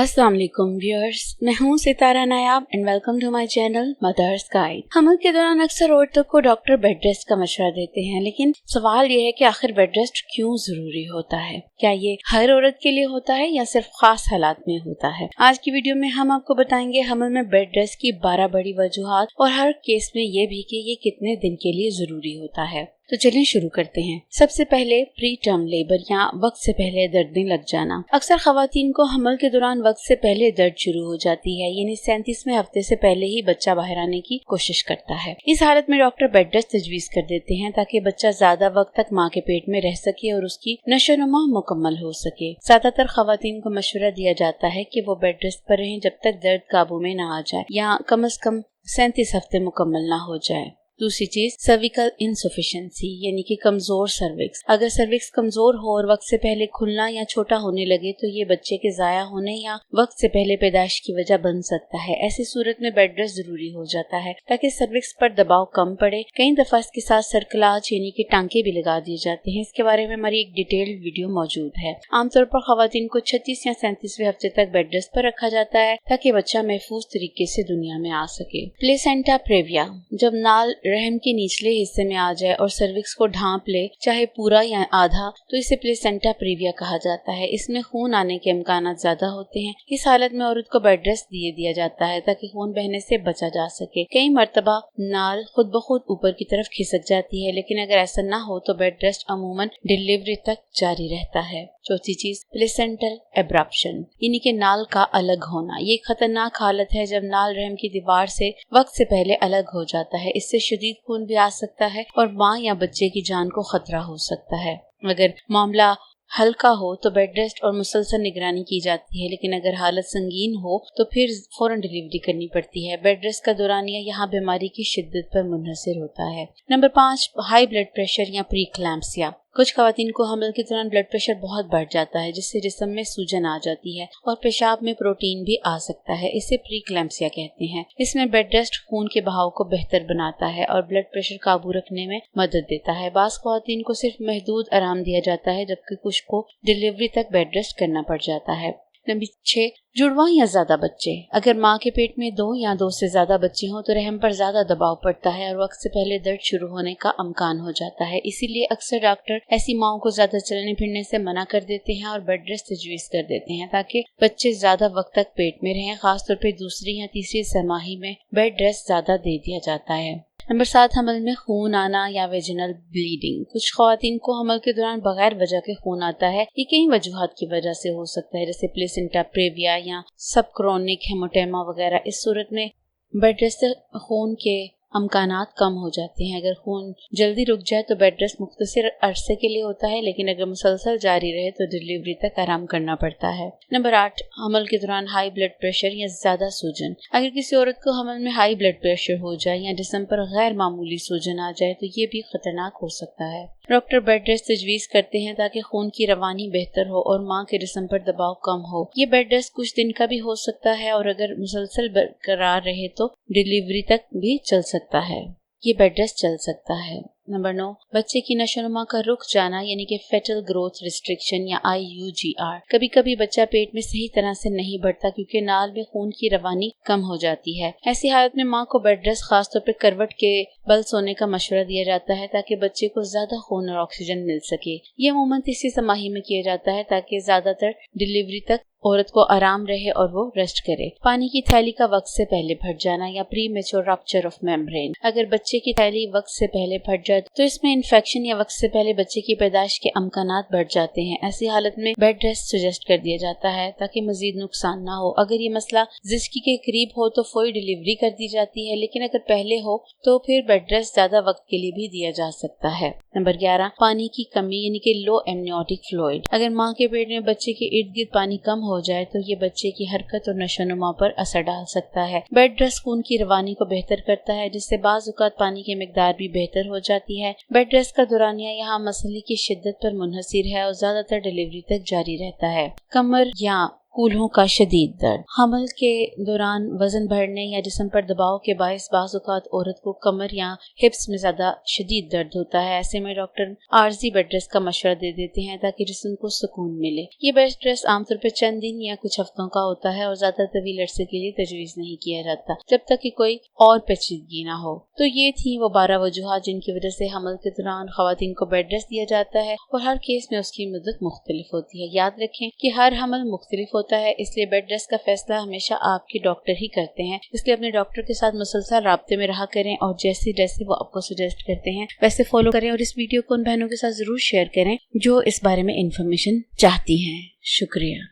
अस्सलाम वालेकुम व्यूअर्स, मैं हूँ Sitara Nayab and welcome to my channel mothers guide. हमल के दौरान अक्सर औरतों को डॉक्टर बेड रेस्ट का मशवरा देते हैं, लेकिन सवाल ये है कि आखिर बेड रेस्ट क्यों जरूरी होता है? क्या ये हर औरत के लिए होता है या सिर्फ खास हालात में होता है? आज की वीडियो में हम आपको बताएंगे हमल में बेड रेस्ट की 12 बड़ी वजूहात और हर केस में ये भी कि ये कितने दिन के लिए जरूरी होता है। तो चलिए शुरू करते हैं। सबसे पहले प्री टर्म लेबर या वक्त से पहले दर्दें लग जाना। अक्सर खवातीन को हमल के दौरान वक्त से पहले दर्द शुरू हो जाती है, यानी 37वें हफ्ते से पहले ही बच्चा बाहर आने की कोशिश करता है। इस हालत में डॉक्टर बेड रेस्ट तजवीज कर देते हैं ताकि बच्चा ज्यादा वक्त तक माँ के पेट में रह सके और उसकी नशोनुमा मुकम्मल हो सके। ज्यादातर खवातीन को मशवरा दिया जाता है कि वो बेड रेस्ट पर रहें जब तक दर्द काबू में न आ जाए या कम से कम 37 हफ्ते मुकम्मल न हो जाए। दूसरी चीज सर्विकल इनसफिशिएंसी यानी कि कमजोर सर्विक्स। अगर सर्विक्स कमजोर हो और वक्त से पहले खुलना या छोटा होने लगे तो ये बच्चे के जाया होने या वक्त से पहले पैदाइश की वजह बन सकता है। ऐसी सूरत में बेड रेस्ट जरूरी हो जाता है ताकि सर्विक्स पर दबाव कम पड़े। कई दफा इसके साथ सर्कलाज यानी कि टांके भी लगा दिए जाते हैं। इसके बारे में हमारी एक डिटेल्ड वीडियो मौजूद है। आमतौर पर खवातीन को 36 या 37वें हफ्ते तक बेड रेस्ट पर रखा जाता है ताकि बच्चा महफूज तरीके से दुनिया में आ सके। प्लेसेंटा प्रेविया, जब नाल रहम के निचले हिस्से में आ जाए और सर्विक्स को ढांप ले, चाहे पूरा या आधा, तो इसे प्लेसेंटा प्रेविया कहा जाता है। इसमें खून आने के इम्कान ज्यादा होते हैं। इस हालत में औरत को बेड रेस्ट दिया जाता है ताकि खून बहने से बचा जा सके। कई मर्तबा नाल खुद ब खुद ऊपर की तरफ खिसक जाती है, लेकिन अगर ऐसा न हो तो बेड रेस्ट अमूमन डिलीवरी तक जारी रहता है। चौथी चीज प्लेसेंटल एब्रप्शन यानी कि नाल का अलग होना। ये खतरनाक हालत है जब नाल रहम की दीवार से वक्त से पहले अलग हो जाता है। इससे शदीद खून भी आ सकता है और माँ या बच्चे की जान को खतरा हो सकता है। अगर मामला हल्का हो तो बेड रेस्ट और मुसलसल निगरानी की जाती है, लेकिन अगर हालत संगीन हो तो फिर फौरन डिलीवरी करनी पड़ती है। बेड रेस्ट का दौरानिया यहाँ बीमारी की शिद्दत पर मुनहसर होता है। नंबर 5, हाई ब्लड प्रेशर या प्री क्लैम्पसिया। कुछ खवातीन को हमल के दौरान ब्लड प्रेशर बहुत बढ़ जाता है, जिससे जिस्म में सूजन आ जाती है और पेशाब में प्रोटीन भी आ सकता है। इसे प्री क्लैम्पसिया कहते हैं। इसमें बेड रेस्ट खून के बहाव को बेहतर बनाता है और ब्लड प्रेशर काबू रखने में मदद देता है। बास खवातीन को सिर्फ महदूद आराम दिया जाता है, जबकि कुछ को डिलीवरी तक बेड रेस्ट करना पड़ जाता है। नंबर 6, जुड़वा या ज्यादा बच्चे। अगर माँ के पेट में 2 या 2 से ज्यादा बच्चे हों तो रहम पर ज्यादा दबाव पड़ता है और वक्त से पहले दर्द शुरू होने का इम्कान हो जाता है। इसीलिए अक्सर डॉक्टर ऐसी माओं को ज्यादा चलने फिरने से मना कर देते हैं और बेड रेस्ट तजवीज कर देते हैं ताकि बच्चे ज्यादा वक्त तक पेट में रहें। खासतौर पर दूसरी या तीसरी छमाही में बेड रेस्ट ज्यादा दे दिया जाता है। नंबर 7, हमल में खून आना या वेजिनल ब्लीडिंग। कुछ खवातीन को हमल के दौरान बगैर वजह के खून आता है। ये कई वजूहात की वजह से हो सकता है, जैसे प्लेसेंटा प्रेविया या सब क्रोनिक हेमोटेमा वगैरह। इस सूरत में बेड रेस्ट से खून के इम्कानात कम हो जाते हैं। अगर खून जल्दी रुक जाए तो बेड रेस्ट मुख्तसर अरसे के लिए होता है, लेकिन अगर मुसलसल जारी रहे तो डिलीवरी तक आराम करना पड़ता है। नंबर 8, हमल के दौरान हाई ब्लड प्रेशर या ज्यादा सूजन। अगर किसी औरत को हमल में हाई ब्लड प्रेशर हो जाए या जिस्म पर गैर मामूली सूजन आ जाए तो ये भी खतरनाक हो सकता है। डॉक्टर बेड रेस्ट तजवीज करते हैं ताकि खून की रवानी बेहतर हो और माँ के जिस्म पर दबाव कम हो। ये बेड रेस्ट कुछ दिन का भी हो सकता है और अगर मुसलसल बरकरार रहे तो डिलीवरी तक भी चल सकता है। ये बेड रेस्ट चल सकता है। नंबर 9, बच्चे की नशोनुमा का रुक जाना यानी कि फेटल ग्रोथ रिस्ट्रिक्शन या IUGR। कभी कभी बच्चा पेट में सही तरह से नहीं बढ़ता क्योंकि नाल में खून की रवानी कम हो जाती है। ऐसी हालत में माँ को बेड रेस्ट खासतौर पर करवट के बल सोने का मशवरा दिया जाता है ताकि बच्चे को ज्यादा खून और ऑक्सीजन मिल सके। ये अमूमन तीसरी छमाही में किया जाता है ताकि ज्यादातर डिलीवरी तक औरत को आराम रहे और वो रेस्ट करे। पानी की थैली का वक्त से पहले फट जाना या pre mature rupture of membrane. अगर बच्चे की थैली वक्त से पहले फट जाए तो इसमें इन्फेक्शन या वक्त से पहले बच्चे की पैदाइश के इम्कानात बढ़ जाते हैं। ऐसी हालत में बेड रेस्ट सजेस्ट कर दिया जाता है ताकि मजीद नुकसान ना हो। अगर ये मसला जिसकी के करीब हो तो फौरी डिलीवरी कर दी जाती है, लेकिन अगर पहले हो तो फिर बेड रेस्ट ज्यादा वक्त के लिए भी दिया जा सकता है। नंबर 11, पानी की कमी यानी कि लो एमनियोटिक फ्लूइड। अगर माँ के पेट में बच्चे के इर्द गिर्द पानी कम हो जाए तो ये बच्चे की हरकत और नशोनुमा पर असर डाल सकता है। बेड रेस्ट खून की रवानी को बेहतर करता है, जिससे बाज़ औक़ात पानी की मिकदार भी बेहतर हो जाती है। बेड रेस्ट का दौरानिया यहाँ मसले की शिद्दत पर मुनहसिर है और ज्यादातर डिलीवरी तक जारी रहता है। कमर या कूल्हों का शदीद दर्द। हमल के दौरान वजन बढ़ने या जिस्म पर दबाव के बायस बाज़ औक़ात औरत को कमर या हिप्स में ज़्यादा शदीद दर्द होता है। ऐसे में डॉक्टर आर्जी बेड रेस्ट का मशवरा दे देते हैं ताकि जिस्म को सुकून मिले। ये बेड रेस्ट आमतौर पर चंद दिन या कुछ हफ्तों का होता है और ज़्यादा तवील अरसे के लिए तजवीज़ नहीं किया जाता जब तक कि कोई और पेचीदगी ना हो। तो ये थी वो 12 वजूहात जिनकी वजह से हमल के दौरान ख़वातीन को बेड रेस्ट दिया जाता है और हर केस में उसकी मुद्दत मुख्तलिफ होती है। याद रखें कि हर हमल मुख्तलिफ होता है, इसलिए बेड रेस्ट का फैसला हमेशा आपके डॉक्टर ही करते हैं। इसलिए अपने डॉक्टर के साथ मुसलसल राब्ते में रहा करें और जैसे वो आपको सजेस्ट करते हैं वैसे फॉलो करें और इस वीडियो को उन बहनों के साथ जरूर शेयर करें जो इस बारे में इंफॉर्मेशन चाहती हैं। शुक्रिया।